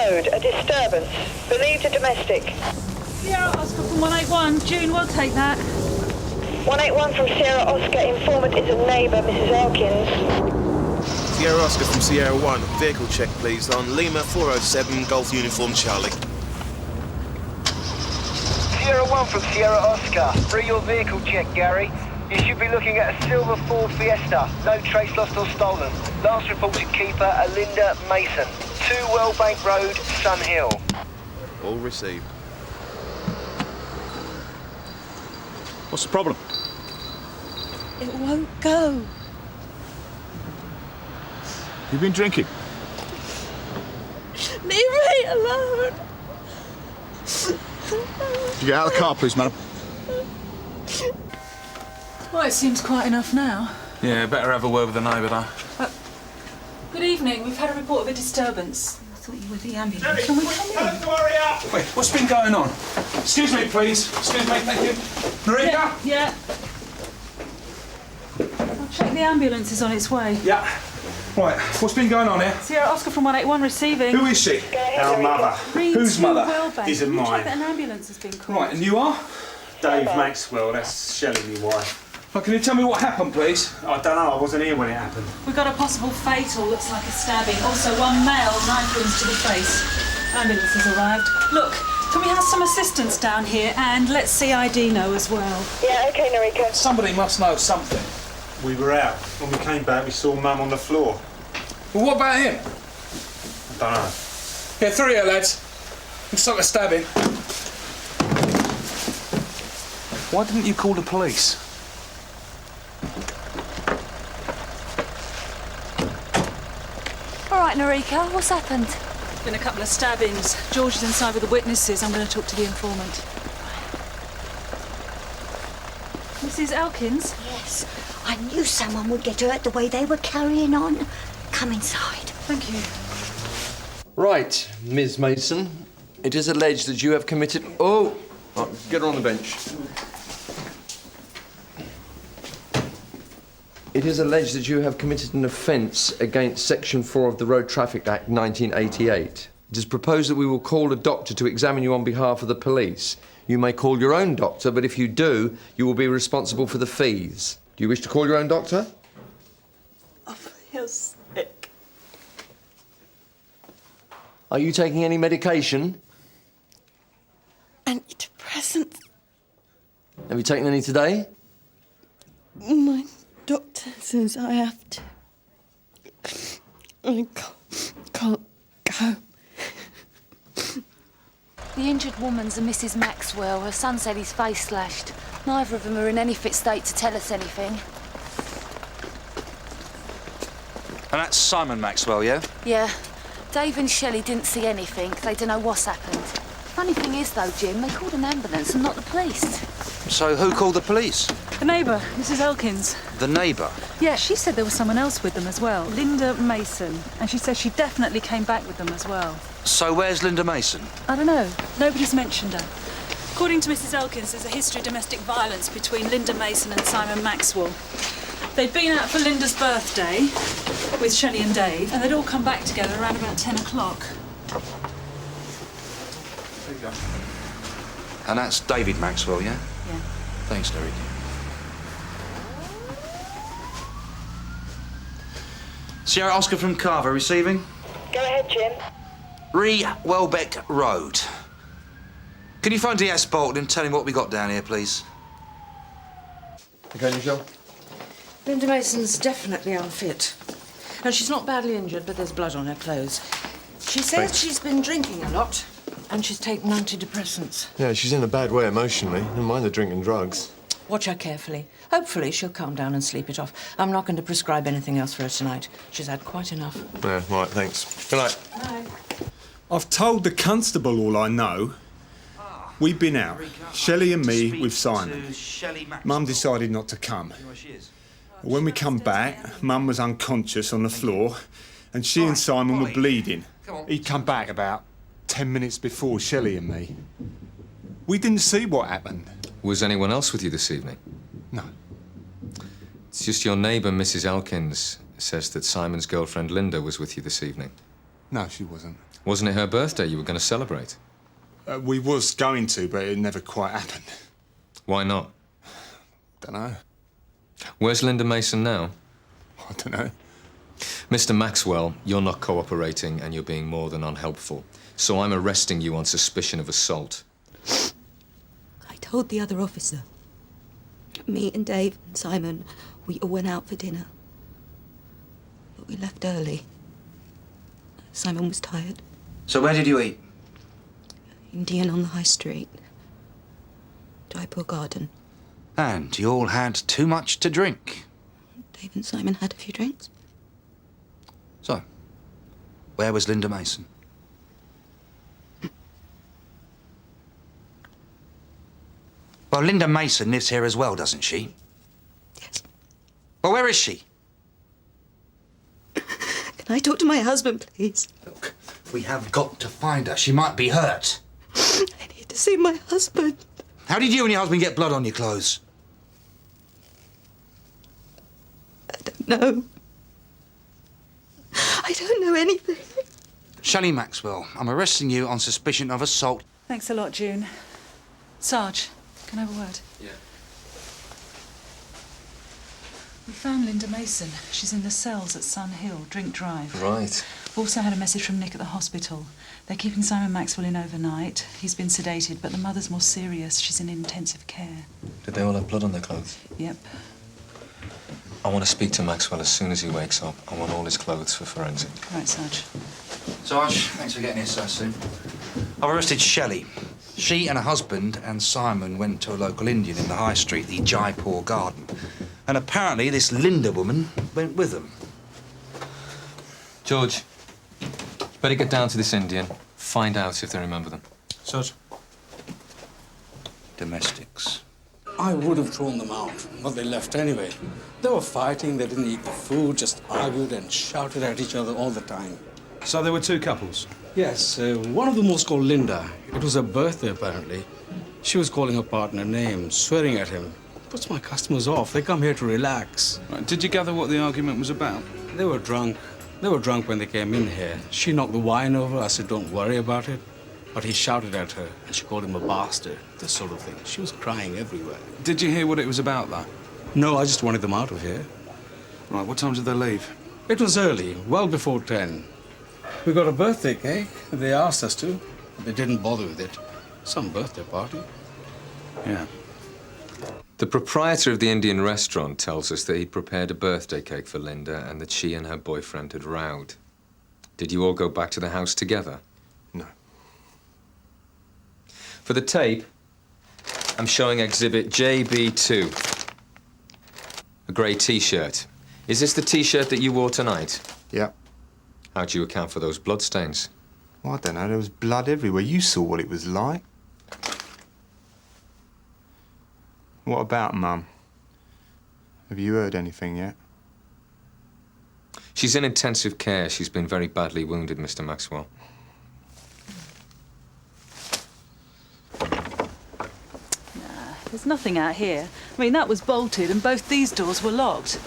Road, a disturbance. Believed a domestic. Sierra Oscar from 181. June, we'll take that. 181 from Sierra Oscar. Informant is a neighbour, Mrs. Elkins. Sierra Oscar from Sierra 1. Vehicle check, please, on Lima 407 Golf Uniform Charlie. Sierra 1 from Sierra Oscar. Through your vehicle check, Gary. You should be looking at a silver Ford Fiesta. No trace lost or stolen. Last reported keeper, Linda Mason. 2 Wellbank Road, Sun Hill. All received. What's the problem? It won't go. You've been drinking? Leave me alone. Could you get out of the car, please, madam? Well, it seems quite enough now. Yeah, better have a word with the neighbour, though. Good evening. We've had a report of a disturbance. I thought you were the ambulance. Can we come in? Wait, what's been going on? Excuse me, please. Excuse me, thank you. Marika? Yeah. I'll check the ambulance is on its way. Yeah. Right, what's been going on here? Sierra Oscar from 181 receiving. Who is she? Our mother. Whose mother? Isn't Can you check mine. that an ambulance has been called? Right, and you are? Dave Maxwell, that's Shelley, my wife. Well, can you tell me what happened, please? I don't know, I wasn't here when it happened. We've got a possible fatal, looks like a stabbing. Also, 1 male, knife wounds to the face. Ambulance has arrived. Look, can we have some assistance down here? And let's see ID know as well. Yeah, OK, Narika. Somebody must know something. We were out. When we came back, we saw Mum on the floor. Well, what about him? I don't know. Yeah, 3 here, lads. Looks like a stabbing. Why didn't you call the police? All right, Narika, what's happened? Been a couple of stabbings. George is inside with the witnesses. I'm going to talk to the informant. Mrs. Elkins? Yes, I knew someone would get hurt the way they were carrying on. Come inside. Thank you. Right, Ms. Mason. It is alleged that you have committed... Oh! Get her on the bench. It is alleged that you have committed an offence against Section 4 of the Road Traffic Act 1988. It is proposed that we will call a doctor to examine you on behalf of the police. You may call your own doctor, but if you do, you will be responsible for the fees. Do you wish to call your own doctor? I feel sick. Are you taking any medication? Antidepressants. Have you taken any today? My doctor says I have to. I can't go. The injured woman's a Mrs. Maxwell. Her son said his face slashed. Neither of them are in any fit state to tell us anything. And that's Simon Maxwell, yeah? Yeah. Dave and Shelley didn't see anything. They don't know what's happened. Funny thing is, though, Jim, they called an ambulance and not the police. So who called the police? The neighbour, Mrs. Elkins. The neighbour? Yeah, she said there was someone else with them as well. Linda Mason. And she says she definitely came back with them as well. So where's Linda Mason? I don't know. Nobody's mentioned her. According to Mrs. Elkins, there's a history of domestic violence between Linda Mason and Simon Maxwell. They'd been out for Linda's birthday with Shelley and Dave, and they'd all come back together around about 10 o'clock. There you go. And that's David Maxwell, yeah? Yeah. Thanks, Derek. Sierra Oscar from Carver, receiving. Go ahead, Jim. Welbeck Road. Can you phone D.S. Boulton and tell him what we got down here, please? Okay, Michelle. Linda Mason's definitely unfit. And she's not badly injured, but there's blood on her clothes. She says she's been drinking a lot, and she's taken antidepressants. Yeah, she's in a bad way emotionally. Never mind the drinking drugs. Watch her carefully. Hopefully she'll calm down and sleep it off. I'm not going to prescribe anything else for her tonight. She's had quite enough. Yeah, right, thanks. Good night. Bye. I've told the constable all I know. We've been out, Shelley and me with Simon. Mum decided not to come. When we come back, Mum was unconscious on the floor and she and Simon were bleeding. He'd come back about 10 minutes before Shelley and me. We didn't see what happened. Was anyone else with you this evening? No. It's just your neighbour, Mrs. Elkins, says that Simon's girlfriend, Linda, was with you this evening. No, she wasn't. Wasn't it her birthday you were going to celebrate? We was going to, but it never quite happened. Why not? Dunno. Where's Linda Mason now? I don't know. Mr. Maxwell, you're not cooperating and you're being more than unhelpful. So I'm arresting you on suspicion of assault. I told the other officer. Me and Dave and Simon, we all went out for dinner. But we left early. Simon was tired. So where did you eat? Indian on the high street. Jaipur Garden. And you all had too much to drink. Dave and Simon had a few drinks. So, where was Linda Mason? Well, Linda Mason lives here as well, doesn't she? Yes. Well, where is she? Can I talk to my husband, please? Look, we have got to find her. She might be hurt. I need to see my husband. How did you and your husband get blood on your clothes? I don't know. I don't know anything. Shelley Maxwell, I'm arresting you on suspicion of assault. Thanks a lot, June. Sarge, can I have a word? Yeah. We found Linda Mason. She's in the cells at Sun Hill, Drink Drive. Right. We've also had a message from Nick at the hospital. They're keeping Simon Maxwell in overnight. He's been sedated, but the mother's more serious. She's in intensive care. Did they all have blood on their clothes? Yep. I want to speak to Maxwell as soon as he wakes up. I want all his clothes for forensic. Right, Sarge. Sarge, thanks for getting here so soon. I've arrested Shelley. She and her husband and Simon went to a local Indian in the high street, the Jaipur Garden. And apparently this Linda woman went with them. George, better get down to this Indian, find out if they remember them. Sarge. Domestics. I would have thrown them out, but they left anyway. They were fighting, they didn't eat the food, just argued and shouted at each other all the time. So there were two couples? Yes, one of them was called Linda. It was her birthday, apparently. She was calling her partner names, swearing at him. Puts my customers off. They come here to relax. Right. Did you gather what the argument was about? They were drunk. They were drunk when they came in here. She knocked the wine over. I said, don't worry about it. But he shouted at her, and she called him a bastard, this sort of thing. She was crying everywhere. Did you hear what it was about, though? No, I just wanted them out of here. Right, what time did they leave? It was early, well before 10. We got a birthday cake. They asked us to. They didn't bother with it. Some birthday party. Yeah. The proprietor of the Indian restaurant tells us that he prepared a birthday cake for Linda and that she and her boyfriend had rowed. Did you all go back to the house together? No. For the tape, I'm showing exhibit JB2. A grey T-shirt. Is this the T-shirt that you wore tonight? Yeah. How do you account for those bloodstains? Well, I don't know. There was blood everywhere. You saw what it was like. What about Mum? Have you heard anything yet? She's in intensive care. She's been very badly wounded, Mr. Maxwell. There's nothing out here. I mean, that was bolted and both these doors were locked.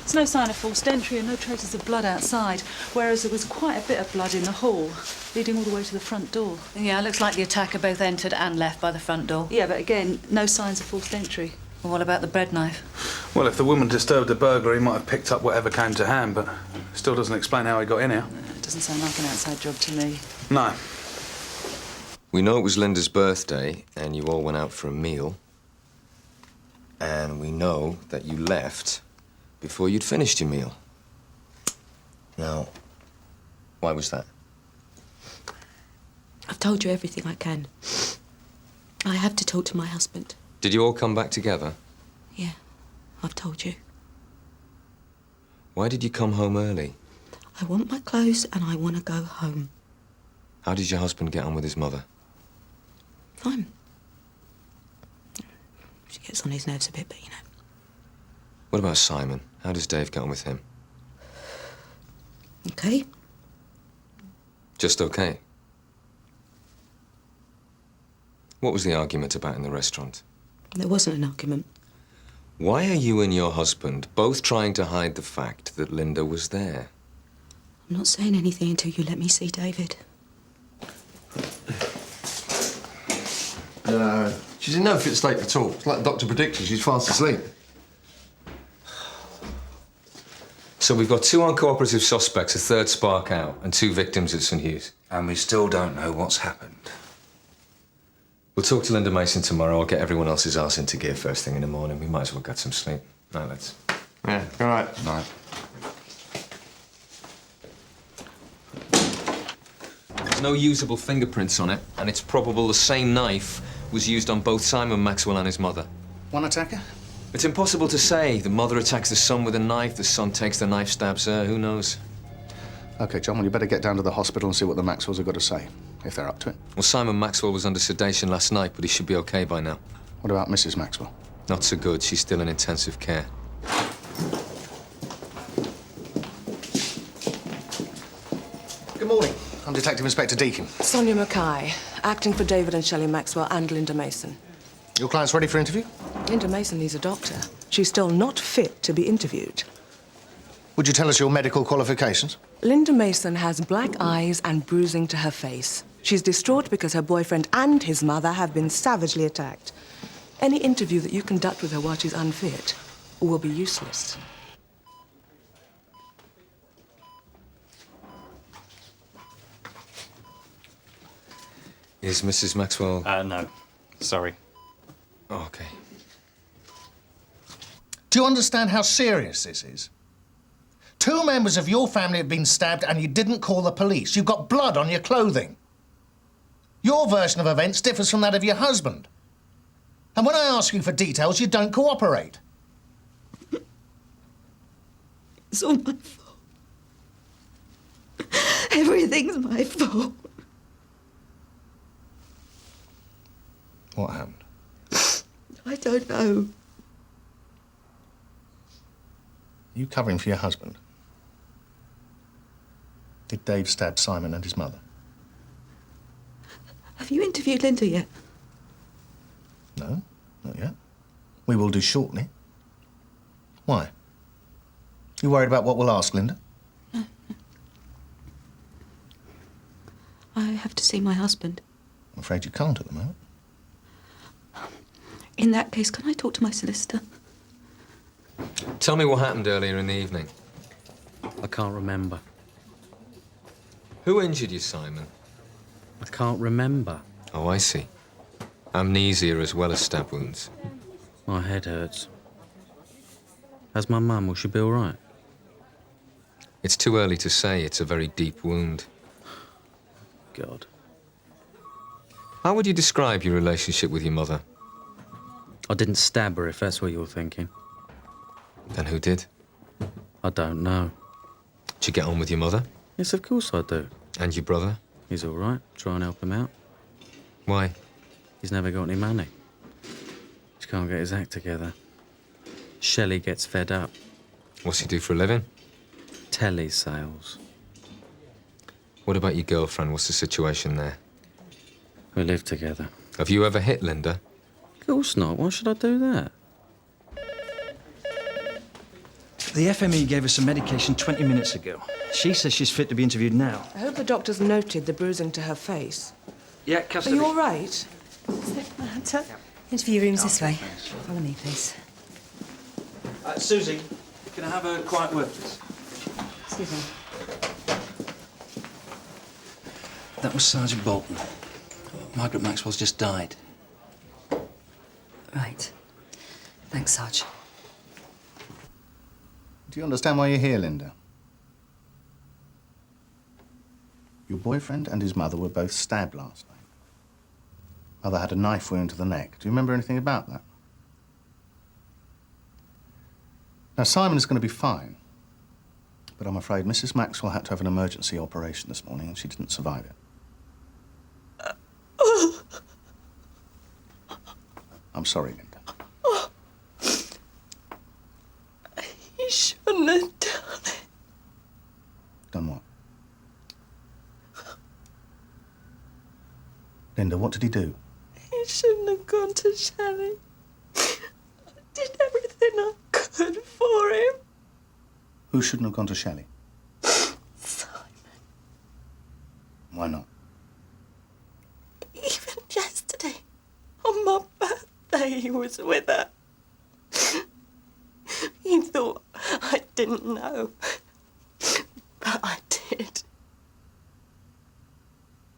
There's no sign of forced entry and no traces of blood outside, whereas there was quite a bit of blood in the hall, leading all the way to the front door. Yeah, it looks like the attacker both entered and left by the front door. Yeah, but again, no signs of forced entry. Well, what about the bread knife? Well, if the woman disturbed the burglar, he might have picked up whatever came to hand, but still doesn't explain how he got in here. It doesn't sound like an outside job to me. No. We know it was Linda's birthday and you all went out for a meal. And we know that you left before you'd finished your meal. Now, why was that? I've told you everything I can. I have to talk to my husband. Did you all come back together? Yeah, I've told you. Why did you come home early? I want my clothes and I want to go home. How did your husband get on with his mother? Fine. She gets on his nerves a bit, but you know. What about Simon? How does Dave get on with him? Okay. Just okay? What was the argument about in the restaurant? There wasn't an argument. Why are you and your husband both trying to hide the fact that Linda was there? I'm not saying anything until you let me see David. No, she's in no fit state at all. It's like the doctor predicted, she's fast asleep. So we've got 2 uncooperative suspects, a 3rd spark out, and 2 victims at St Hugh's. And we still don't know what's happened. We'll talk to Linda Mason tomorrow. I'll get everyone else's arse into gear first thing in the morning. We might as well get some sleep. Right, lads. Yeah, all right. Night. There's no usable fingerprints on it, and it's probable the same knife was used on both Simon Maxwell and his mother. One attacker? It's impossible to say. The mother attacks the son with a knife, the son takes the knife, stabs her. Who knows? OK, John, well, you better get down to the hospital and see what the Maxwells have got to say, if they're up to it. Well, Simon Maxwell was under sedation last night, but he should be OK by now. What about Mrs. Maxwell? Not so good. She's still in intensive care. Good morning. I'm Detective Inspector Deakin. Sonia Mackay, acting for David and Shelley Maxwell and Linda Mason. Your client's ready for interview? Linda Mason needs a doctor. She's still not fit to be interviewed. Would you tell us your medical qualifications? Linda Mason has black eyes and bruising to her face. She's distraught because her boyfriend and his mother have been savagely attacked. Any interview that you conduct with her while she's unfit will be useless. Is Mrs. Maxwell... No. Sorry. Oh, OK. Do you understand how serious this is? 2 members of your family have been stabbed and you didn't call the police. You've got blood on your clothing. Your version of events differs from that of your husband. And when I ask you for details, you don't cooperate. It's all my fault. Everything's my fault. What happened? I don't know. You covering for your husband? Did Dave stab Simon and his mother? Have you interviewed Linda yet? No, not yet. We will do shortly. Why? You worried about what we'll ask, Linda? No. I have to see my husband. I'm afraid you can't at the moment. In that case, can I talk to my solicitor? Tell me what happened earlier in the evening. I can't remember. Who injured you, Simon? I can't remember. Oh, I see. Amnesia as well as stab wounds. My head hurts. How's my mum? Will she be all right? It's too early to say. It's a very deep wound. God. How would you describe your relationship with your mother? I didn't stab her, if that's what you're thinking. Then who did? I don't know. Did you get on with your mother? Yes, of course I do. And your brother? He's all right. Try and help him out. Why? He's never got any money. He can't get his act together. Shelley gets fed up. What's he do for a living? Telly sales. What about your girlfriend? What's the situation there? We live together. Have you ever hit Linda? Of course not. Why should I do that? The FME gave her some medication 20 minutes ago. She says she's fit to be interviewed now. I hope the doctor's noted the bruising to her face. Yeah, custody. Are you all right? Interview room's this way. Follow me, please. Suzi, can I have a quiet word, please? Excuse me. That was Sergeant Boulton. Margaret Maxwell's just died. Right. Thanks, Sarge. Do you understand why you're here, Linda? Your boyfriend and his mother were both stabbed last night. Mother had a knife wound to the neck. Do you remember anything about that? Now, Simon is going to be fine. But I'm afraid Mrs. Maxwell had to have an emergency operation this morning and she didn't survive it. I'm sorry, Linda. He shouldn't have done it. Done what? Linda, what did he do? He shouldn't have gone to Shelley. I did everything I could for him. Who shouldn't have gone to Shelley? Simon. say he was with her. He thought I didn't know, but I did. Is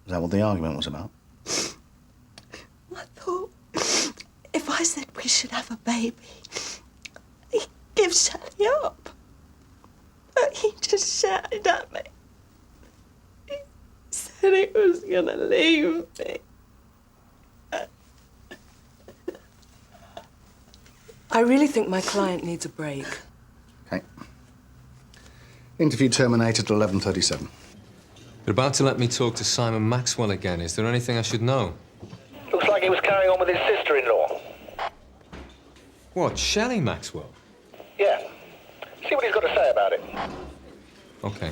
that what the argument was about? I thought if I said we should have a baby, he'd give Sally up. But he just shouted at me. He said he was gonna leave me. I really think my client needs a break. Okay. Interview terminated at 11:37. You're about to let me talk to Simon Maxwell again. Is there anything I should know? Looks like he was carrying on with his sister-in-law. What, Shelley Maxwell? Yeah. See what he's got to say about it. Okay.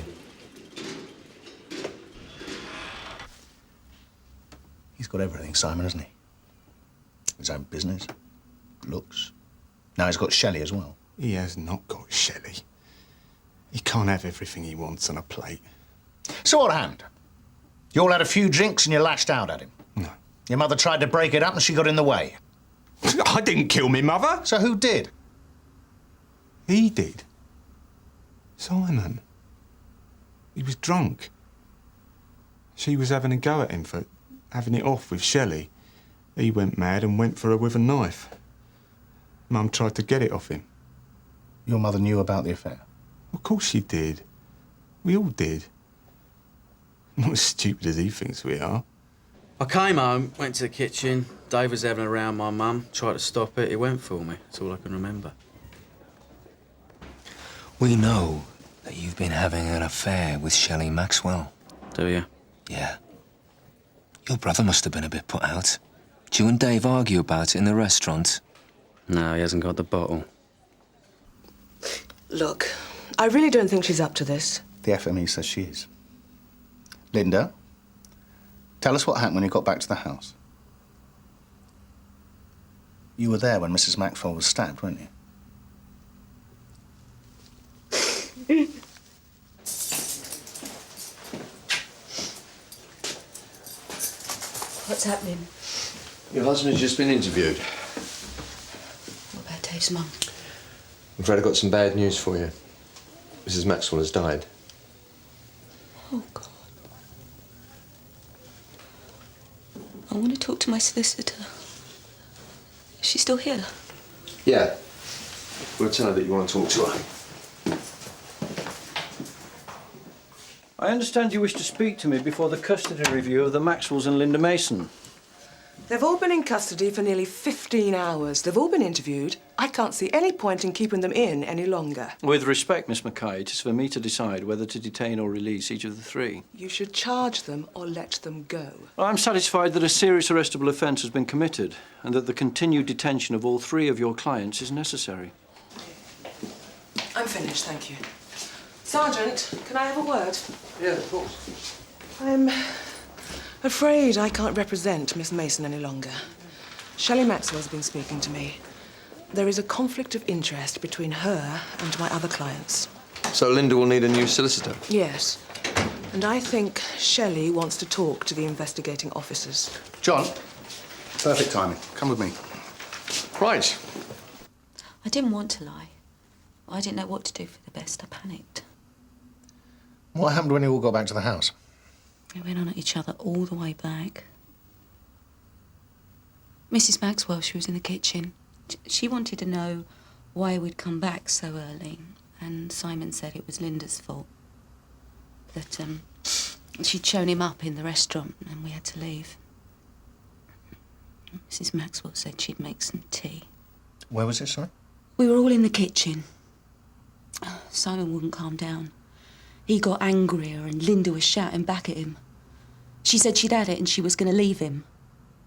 He's got everything, Simon, hasn't he? His own business, looks. Now he's got Shelley as well. He has not got Shelley. He can't have everything he wants on a plate. So what happened? You all had a few drinks and you lashed out at him? No. Your mother tried to break it up and she got in the way? I didn't kill me mother. So who did? He did. Simon. He was drunk. She was having a go at him for having it off with Shelley. He went mad and went for her with a knife. Mum tried to get it off him. Your mother knew about the affair? Of course she did. We all did. Not as stupid as he thinks we are. I came home, went to the kitchen. Dave was having a row with my mum, tried to stop it. He went for me. That's all I can remember. We know that you've been having an affair with Shelley Maxwell. Do you? Yeah. Your brother must have been a bit put out. Did you and Dave argue about it in the restaurant? No, he hasn't got the bottle. Look, I really don't think she's up to this. The FME says she is. Linda, tell us what happened when you got back to the house. You were there when Mrs. Maxwell was stabbed, weren't you? What's happening? Your husband has just been interviewed. What about Dave's mum? I'm afraid I've got some bad news for you. Mrs. Maxwell has died. Oh, God. I want to talk to my solicitor. Is she still here? Yeah. We'll tell her that you want to talk to her. I understand you wish to speak to me before the custody review of the Maxwells and Linda Mason. They've all been in custody for nearly 15 hours. They've all been interviewed. I can't see any point in keeping them in any longer. With respect, Miss Mackay, it is for me to decide whether to detain or release each of the three. You should charge them or let them go. I'm satisfied that a serious arrestable offence has been committed and that the continued detention of all three of your clients is necessary. I'm finished, thank you. Sergeant, can I have a word? Yeah, of course. I'm afraid I can't represent Miss Mason any longer. Shelley Maxwell's been speaking to me. There is a conflict of interest between her and my other clients. So Linda will need a new solicitor? Yes. And I think Shelley wants to talk to the investigating officers. John, perfect timing. Come with me. Right. I didn't want to lie. I didn't know what to do for the best. I panicked. What happened when you all got back to the house? We went on at each other all the way back. Mrs. Maxwell, she was in the kitchen. She wanted to know why we'd come back so early, and Simon said it was Linda's fault. That, she'd shown him up in the restaurant and we had to leave. Mrs. Maxwell said she'd make some tea. Where was this, sorry? We were all in the kitchen. Simon wouldn't calm down. He got angrier and Linda was shouting back at him. She said she'd had it and she was going to leave him.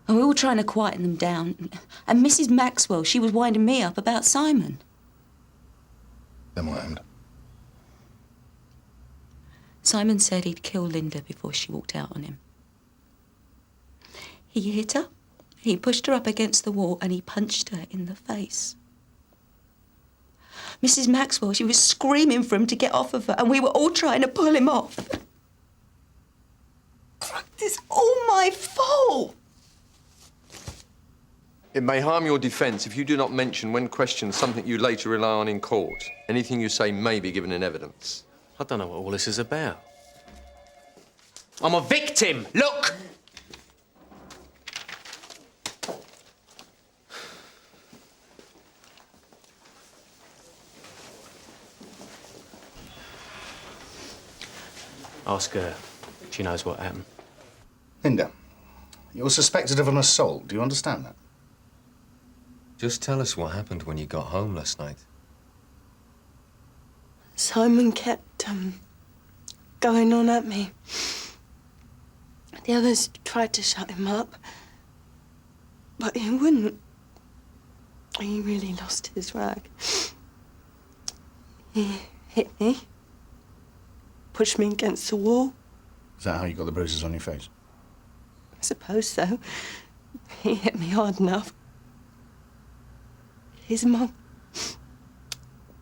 And we were all trying to quieten them down. And Mrs. Maxwell, she was winding me up about Simon. Then what happened? Simon said he'd kill Linda before she walked out on him. He hit her, he pushed her up against the wall and he punched her in the face. Mrs. Maxwell, she was screaming for him to get off of her and we were all trying to pull him off. It's all my fault. It may harm your defence if you do not mention, when questioned, something you later rely on in court. Anything you say may be given in evidence. I don't know what all this is about. I'm a victim! Look! Ask her. She knows what happened. Linda, you're suspected of an assault. Do you understand that? Just tell us what happened when you got home last night. Simon kept, going on at me. The others tried to shut him up, but he wouldn't. He really lost his rag. He hit me, pushed me against the wall. Is that how you got the bruises on your face? I suppose so. He hit me hard enough. His mum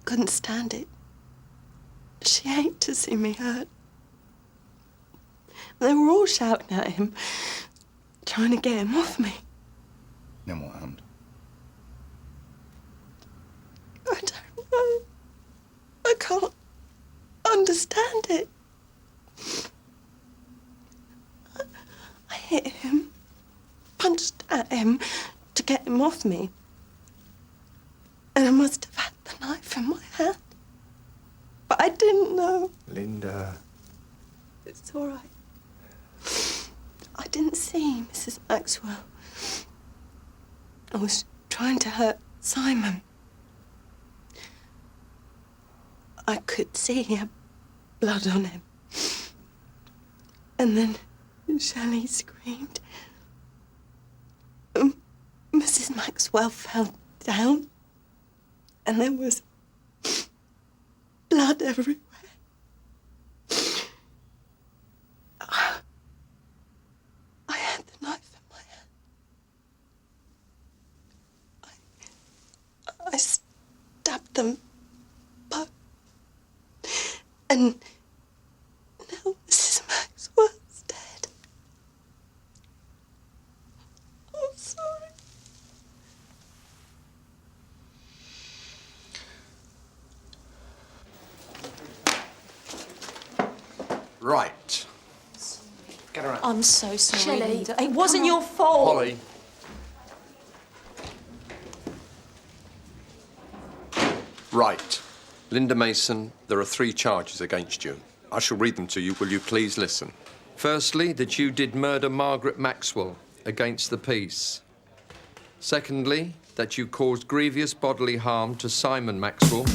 couldn't stand it. She hated to see me hurt. They were all shouting at him, trying to get him off me. Then what happened? I don't know. I can't understand it. I hit him, punched at him to get him off me. And I must have had the knife in my hand. But I didn't know. Linda. It's all right. I didn't see Mrs. Maxwell. I was trying to hurt Simon. I could see he had blood on him. And then Shelley screamed. Mrs. Maxwell fell down. And there was blood everywhere. I had the knife in my hand. I stabbed them both. And now Mrs. Maxwell's dead. I'm sorry. Right. Get around. I'm so sorry, Shelley, Linda. It wasn't your fault. Holly. Right. Linda Mason, there are 3 charges against you. I shall read them to you. Will you please listen? Firstly, that you did murder Margaret Maxwell against the peace. Secondly, that you caused grievous bodily harm to Simon Maxwell.